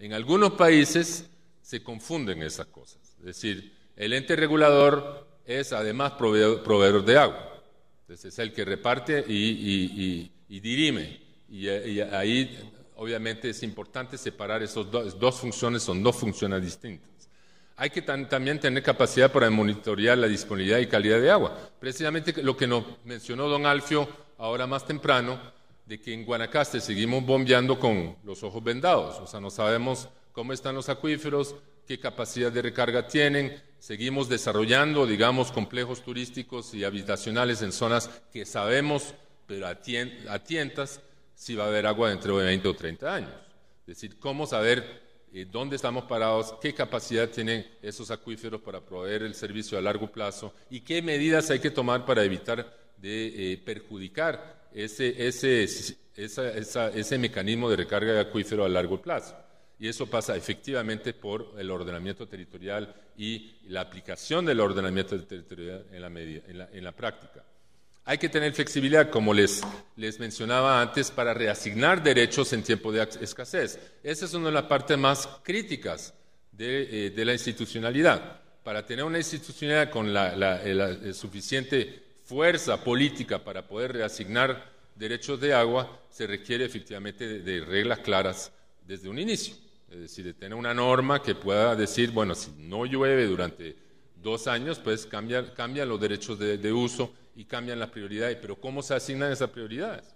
En algunos países se confunden esas cosas. Es decir, el ente regulador es además proveedor de agua. Entonces es el que reparte y dirime. Y ahí obviamente es importante separar esas dos funciones, son dos funciones distintas. Hay que también tener capacidad para monitorear la disponibilidad y calidad de agua. Precisamente lo que nos mencionó don Alfio ahora más temprano, de que en Guanacaste seguimos bombeando con los ojos vendados. O sea, no sabemos cómo están los acuíferos, qué capacidad de recarga tienen. Seguimos desarrollando, digamos, complejos turísticos y habitacionales en zonas que sabemos, pero a tientas, si va a haber agua dentro de 20 o 30 años. Es decir, cómo saber dónde estamos parados, qué capacidad tienen esos acuíferos para proveer el servicio a largo plazo y qué medidas hay que tomar para evitar de perjudicar ese mecanismo de recarga de acuífero a largo plazo. Y eso pasa efectivamente por el ordenamiento territorial y la aplicación del ordenamiento territorial en la práctica. Hay que tener flexibilidad, como les mencionaba antes, para reasignar derechos en tiempo de escasez. Esa es una de las partes más críticas de la institucionalidad. Para tener una institucionalidad con la suficiente fuerza política para poder reasignar derechos de agua, se requiere efectivamente de reglas claras desde un inicio. Es decir, de tener una norma que pueda decir, bueno, si no llueve durante 2 años, pues cambian los derechos de uso y cambian las prioridades. Pero ¿cómo se asignan esas prioridades?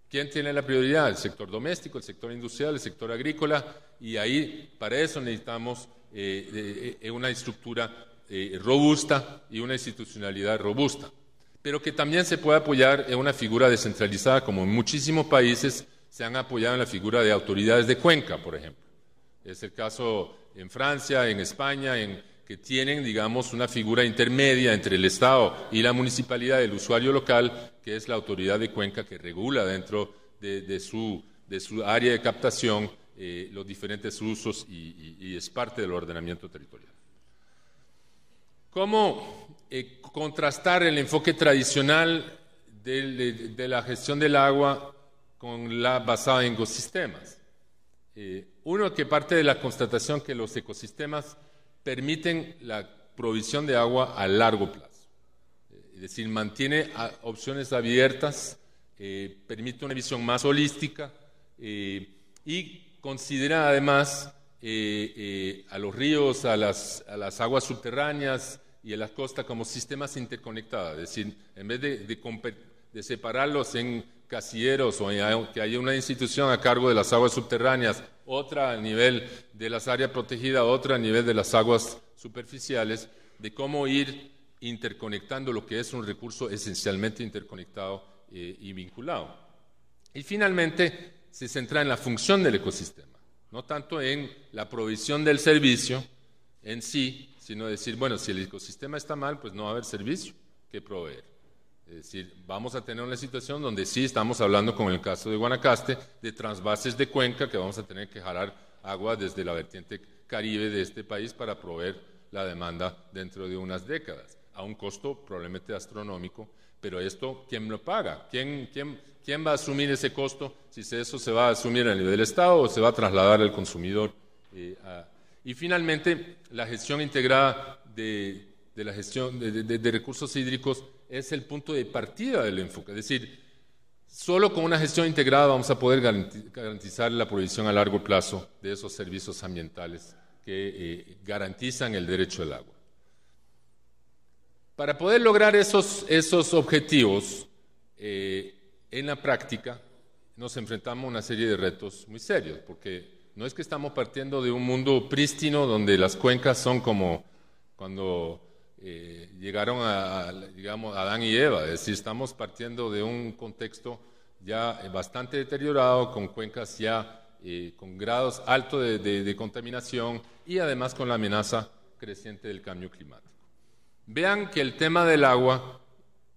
¿Quién tiene la prioridad? El sector doméstico, el sector industrial, el sector agrícola, y ahí para eso necesitamos una estructura robusta y una institucionalidad robusta, pero que también se pueda apoyar en una figura descentralizada, como en muchísimos países se han apoyado en la figura de autoridades de cuenca, por ejemplo. Es el caso en Francia, en España, que tienen, digamos, una figura intermedia entre el Estado y la municipalidad, el usuario local, que es la autoridad de cuenca que regula dentro de su área de captación los diferentes usos y es parte del ordenamiento territorial. ¿Cómo contrastar el enfoque tradicional de la gestión del agua con la basada en ecosistemas? Uno, que parte de la constatación que los ecosistemas permiten la provisión de agua a largo plazo. Es decir, mantiene opciones abiertas, permite una visión más holística y considera además a los ríos, a las aguas subterráneas y a las costas como sistemas interconectados. Es decir, en vez de separarlos en casilleros o que haya una institución a cargo de las aguas subterráneas, otra a nivel de las áreas protegidas, otra a nivel de las aguas superficiales, de cómo ir interconectando lo que es un recurso esencialmente interconectado y vinculado. Y finalmente se centra en la función del ecosistema, no tanto en la provisión del servicio en sí, sino decir, bueno, si el ecosistema está mal, pues no va a haber servicio que proveer. Es decir, vamos a tener una situación donde sí estamos hablando, como en el caso de Guanacaste, de trasvases de cuenca, que vamos a tener que jalar agua desde la vertiente caribe de este país para proveer la demanda dentro de unas décadas, a un costo probablemente astronómico, pero esto, ¿quién lo paga? ¿Quién va a asumir ese costo? Si eso se va a asumir a nivel del Estado o se va a trasladar al consumidor. Y finalmente, la gestión integrada de la gestión de recursos hídricos es el punto de partida del enfoque. Es decir, solo con una gestión integrada vamos a poder garantizar la provisión a largo plazo de esos servicios ambientales que garantizan el derecho al agua. Para poder lograr esos objetivos, en la práctica nos enfrentamos a una serie de retos muy serios, porque no es que estamos partiendo de un mundo prístino donde las cuencas son como cuando llegaron digamos, Adán y Eva. Es decir, estamos partiendo de un contexto ya bastante deteriorado, con cuencas ya con grados altos de contaminación y además con la amenaza creciente del cambio climático. Vean que el tema del agua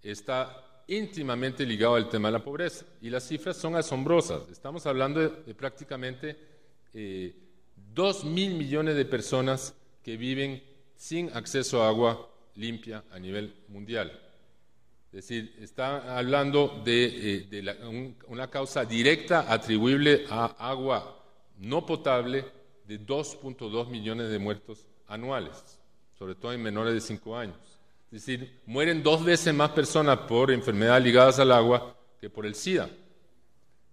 está íntimamente ligado al tema de la pobreza y las cifras son asombrosas. Estamos hablando de prácticamente 2.000 millones de personas que viven sin acceso a agua limpia a nivel mundial. Es decir, está hablando de una causa directa atribuible a agua no potable de 2.2 millones de muertos anuales, sobre todo en menores de 5 años. Es decir, mueren 2 veces más personas por enfermedades ligadas al agua que por el SIDA.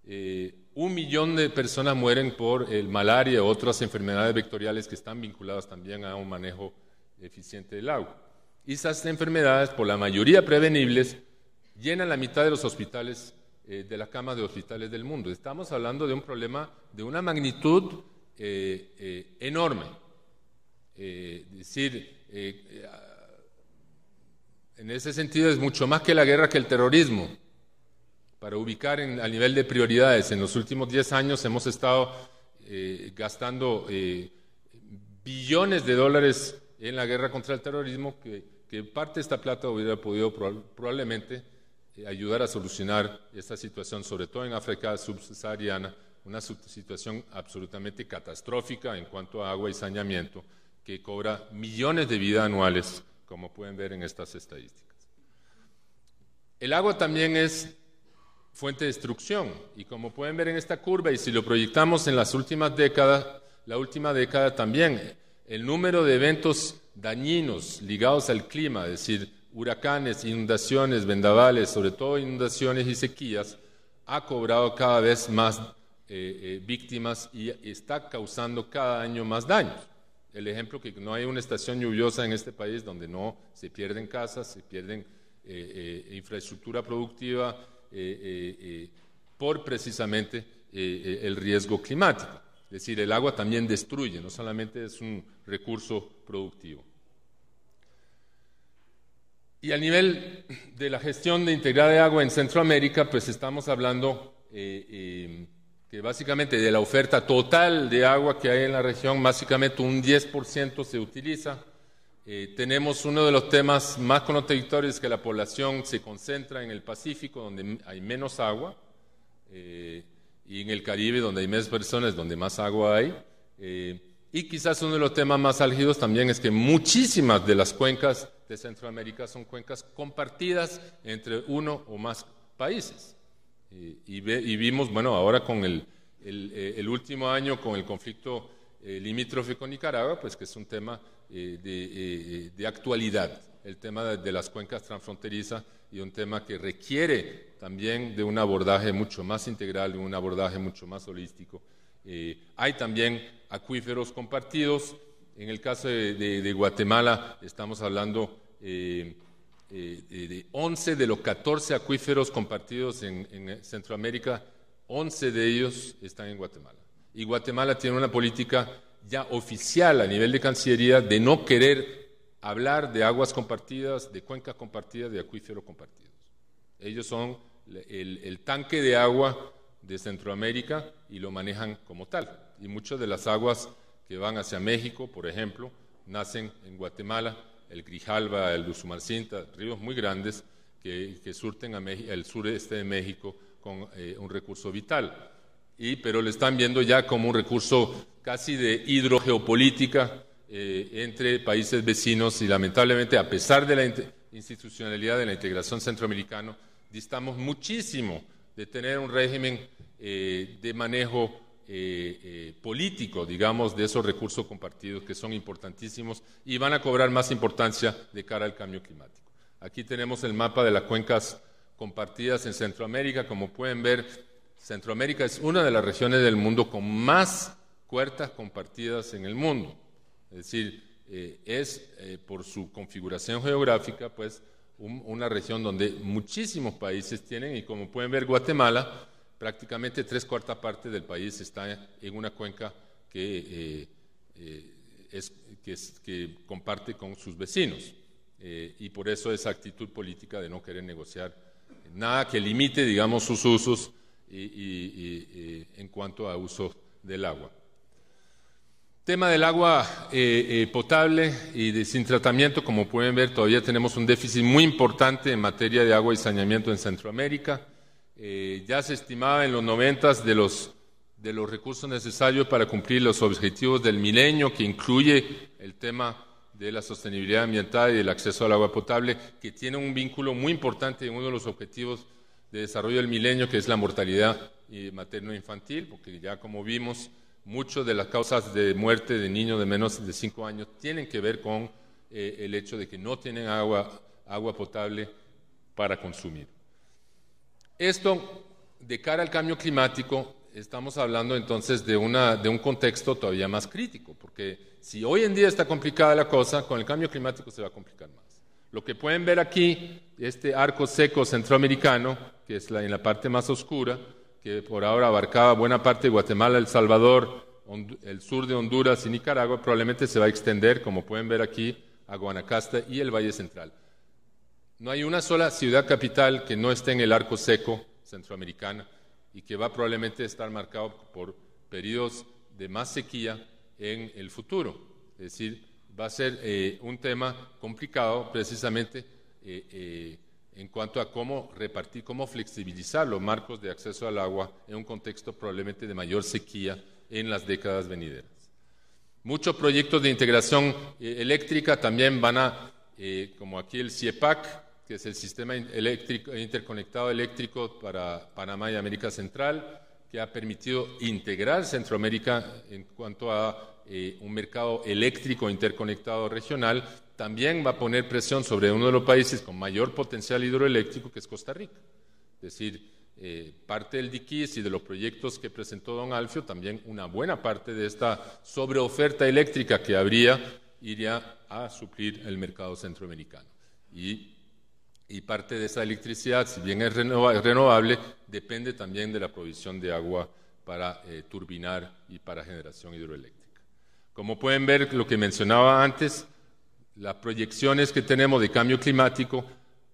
1 millón de personas mueren por el malaria u otras enfermedades vectoriales que están vinculadas también a un manejo eficiente del agua. Y esas enfermedades, por la mayoría prevenibles, llenan la mitad de los hospitales, de las camas de hospitales del mundo. Estamos hablando de un problema de una magnitud enorme. Es decir, en ese sentido es mucho más que la guerra que el terrorismo. Para ubicar a nivel de prioridades, en los últimos 10 años hemos estado gastando billones de dólares en la guerra contra el terrorismo, que parte de esta plata hubiera podido probablemente ayudar a solucionar esta situación, sobre todo en África subsahariana, una situación absolutamente catastrófica en cuanto a agua y saneamiento, que cobra millones de vidas anuales, como pueden ver en estas estadísticas. El agua también es fuente de destrucción, y como pueden ver en esta curva, y si lo proyectamos en las últimas décadas, la última década también, el número de eventos dañinos ligados al clima, es decir, huracanes, inundaciones, vendavales, sobre todo inundaciones y sequías, ha cobrado cada vez más víctimas y está causando cada año más daños. El ejemplo que no hay una estación lluviosa en este país donde no se pierden casas, se pierden infraestructura productiva por precisamente el riesgo climático. Es decir, el agua también destruye, no solamente es un recurso productivo. Y a nivel de la gestión de integrada de agua en Centroamérica, pues estamos hablando que básicamente de la oferta total de agua que hay en la región, básicamente un 10% se utiliza. Tenemos uno de los temas más contradictorios, que la población se concentra en el Pacífico, donde hay menos agua, y en el Caribe, donde hay menos personas, donde más agua hay. Y quizás uno de los temas más álgidos también es que muchísimas de las cuencas de Centroamérica son cuencas compartidas entre uno o más países. Y vimos, bueno, ahora con el último año, con el conflicto limítrofe con Nicaragua, pues que es un tema de actualidad, el tema de las cuencas transfronterizas, y un tema que requiere también de un abordaje mucho más integral, de un abordaje mucho más holístico. Hay también acuíferos compartidos. En el caso de Guatemala estamos hablando de 11 de los 14 acuíferos compartidos en Centroamérica, 11 de ellos están en Guatemala. Y Guatemala tiene una política ya oficial a nivel de Cancillería de no querer hablar de aguas compartidas, de cuencas compartidas, de acuíferos compartidos. Ellos son el tanque de agua de Centroamérica y lo manejan como tal. Y muchas de las aguas que van hacia México, por ejemplo, nacen en Guatemala, el Grijalba, el Usumacinta, ríos muy grandes que surten el sureste de México con un recurso vital. Pero lo están viendo ya como un recurso casi de hidrogeopolítica entre países vecinos, y lamentablemente, a pesar de la institucionalidad de la integración centroamericana, distamos muchísimo de tener un régimen de manejo político, digamos, de esos recursos compartidos que son importantísimos y van a cobrar más importancia de cara al cambio climático. Aquí tenemos el mapa de las cuencas compartidas en Centroamérica. Como pueden ver, Centroamérica es una de las regiones del mundo con más cuencas compartidas en el mundo. Es decir, por su configuración geográfica, pues, una región donde muchísimos países tienen, y como pueden ver, Guatemala, prácticamente 3/4 partes del país está en una cuenca que comparte con sus vecinos. Y por eso esa actitud política de no querer negociar nada que limite, digamos, sus usos en cuanto a uso del agua. Tema del agua potable y sin tratamiento. Como pueden ver, todavía tenemos un déficit muy importante en materia de agua y saneamiento en Centroamérica. Ya se estimaba en los 90 de los recursos necesarios para cumplir los objetivos del milenio, que incluye el tema de la sostenibilidad ambiental y del acceso al agua potable, que tiene un vínculo muy importante en uno de los objetivos de desarrollo del milenio, que es la mortalidad materno-infantil, porque ya, como vimos, muchas de las causas de muerte de niños de menos de 5 años tienen que ver con el hecho de que no tienen agua potable para consumir. Esto, de cara al cambio climático, estamos hablando entonces de un contexto todavía más crítico, porque si hoy en día está complicada la cosa, con el cambio climático se va a complicar más. Lo que pueden ver aquí, este arco seco centroamericano, que es en la parte más oscura, que por ahora abarcaba buena parte de Guatemala, El Salvador, el sur de Honduras y Nicaragua, probablemente se va a extender, como pueden ver aquí, a Guanacaste y el Valle Central. No hay una sola ciudad capital que no esté en el arco seco centroamericano y que va probablemente a estar marcado por periodos de más sequía en el futuro. Es decir, va a ser un tema complicado precisamente en cuanto a cómo repartir, cómo flexibilizar los marcos de acceso al agua en un contexto probablemente de mayor sequía en las décadas venideras. Muchos proyectos de integración eléctrica también van a, como aquí el CIEPAC, que es el Sistema Interconectado Eléctrico para Panamá y América Central, que ha permitido integrar Centroamérica en cuanto a un mercado eléctrico interconectado regional, también va a poner presión sobre uno de los países con mayor potencial hidroeléctrico, que es Costa Rica. Es decir, parte del DIQIS y de los proyectos que presentó don Alfio, también una buena parte de esta sobreoferta eléctrica que habría iría a suplir el mercado centroamericano. Y parte de esa electricidad, si bien es renovable, depende también de la provisión de agua para turbinar y para generación hidroeléctrica. Como pueden ver, lo que mencionaba antes, las proyecciones que tenemos de cambio climático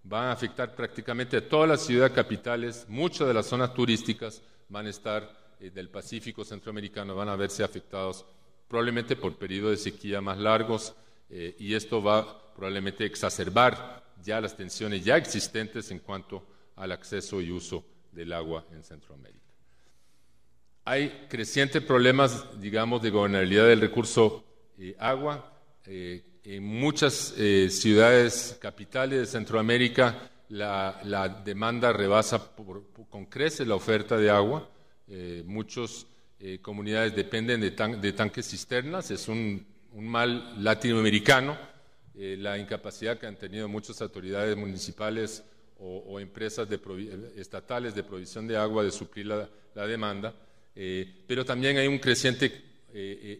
van a afectar prácticamente a todas las ciudades capitales. Muchas de las zonas turísticas van a estar del Pacífico centroamericano, van a verse afectados probablemente por periodos de sequía más largos y esto va probablemente a exacerbar ya las tensiones ya existentes en cuanto al acceso y uso del agua en Centroamérica. Hay crecientes problemas, digamos, de gobernabilidad del recurso agua. En muchas ciudades capitales de Centroamérica la demanda rebasa con creces la oferta de agua. Muchas comunidades dependen de tanques cisternas, es un mal latinoamericano. La incapacidad que han tenido muchas autoridades municipales o empresas estatales de provisión de agua de suplir la demanda, pero también hay un creciente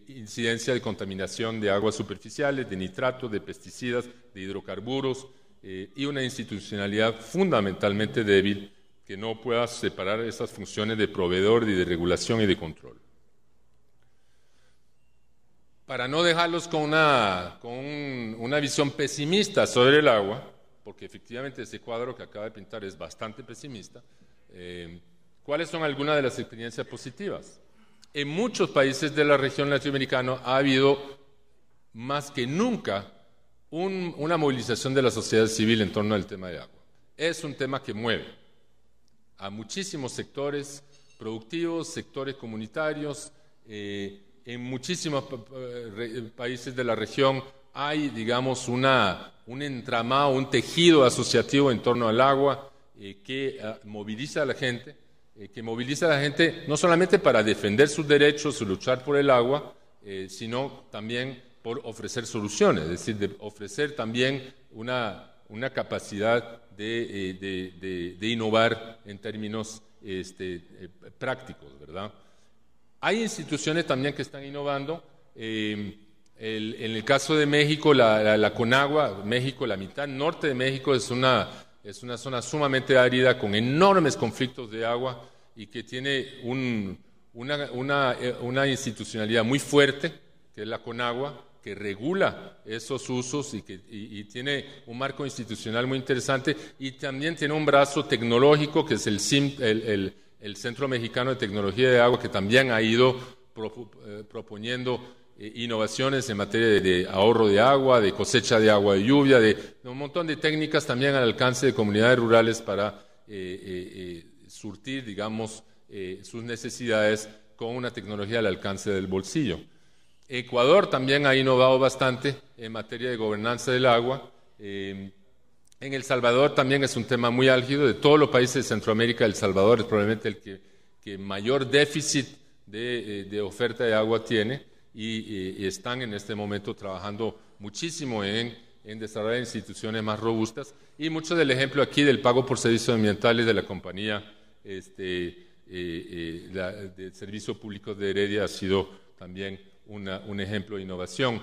incidencia de contaminación de aguas superficiales, de nitratos, de pesticidas, de hidrocarburos y una institucionalidad fundamentalmente débil que no pueda separar esas funciones de proveedor y de regulación y de control. Para no dejarlos con una visión pesimista sobre el agua, porque efectivamente ese cuadro que acaba de pintar es bastante pesimista, ¿cuáles son algunas de las experiencias positivas? En muchos países de la región latinoamericana ha habido más que nunca una movilización de la sociedad civil en torno al tema de agua. Es un tema que mueve a muchísimos sectores productivos, sectores comunitarios. En muchísimos países de la región hay, digamos, un entramado, un tejido asociativo en torno al agua que moviliza a la gente, no solamente para defender sus derechos o luchar por el agua, sino también por ofrecer soluciones, es decir, de ofrecer también una capacidad de innovar en términos prácticos, ¿verdad? Hay instituciones también que están innovando. En el caso de México, la Conagua, México, la mitad norte de México es una zona sumamente árida con enormes conflictos de agua y que tiene una institucionalidad muy fuerte, que es la Conagua, que regula esos usos y tiene un marco institucional muy interesante y también tiene un brazo tecnológico que es el Centro Mexicano de Tecnología de Agua, que también ha ido proponiendo innovaciones en materia de ahorro de agua, de cosecha de agua de lluvia, de un montón de técnicas también al alcance de comunidades rurales para surtir, digamos, sus necesidades con una tecnología al alcance del bolsillo. Ecuador también ha innovado bastante en materia de gobernanza del agua. En El Salvador también es un tema muy álgido. De todos los países de Centroamérica, El Salvador es probablemente el que mayor déficit de oferta de agua tiene y están en este momento trabajando muchísimo en desarrollar instituciones más robustas. Y mucho del ejemplo aquí del pago por servicios ambientales de la compañía de Servicio Público de Heredia ha sido también un ejemplo de innovación.